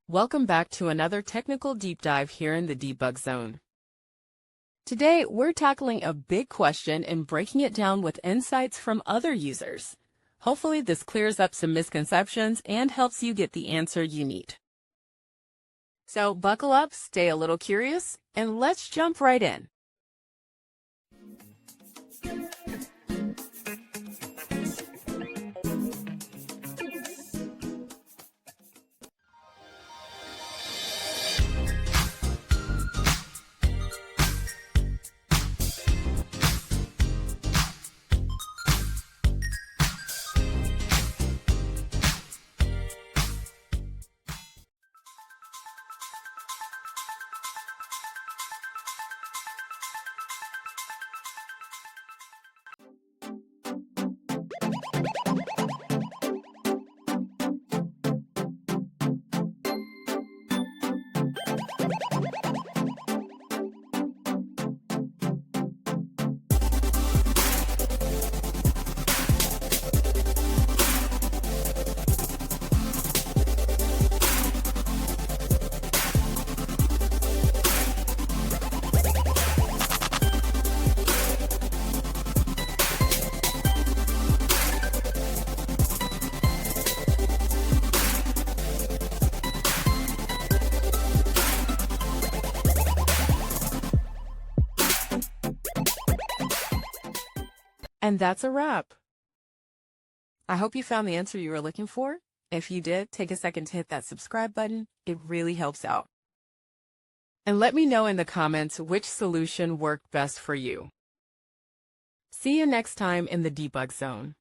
Welcome back to another technical deep dive here in the debug zone. Today, we're tackling a big question and breaking it down with insights from other users. Hopefully, this clears up some misconceptions and helps you get the answer you need. So buckle up, stay a little curious, and let's jump right in. And that's a wrap. I hope you found the answer you were looking for. If you did, take a second to hit that subscribe button. It really helps out. And let me know in the comments which solution worked best for you. See you next time in the debug zone.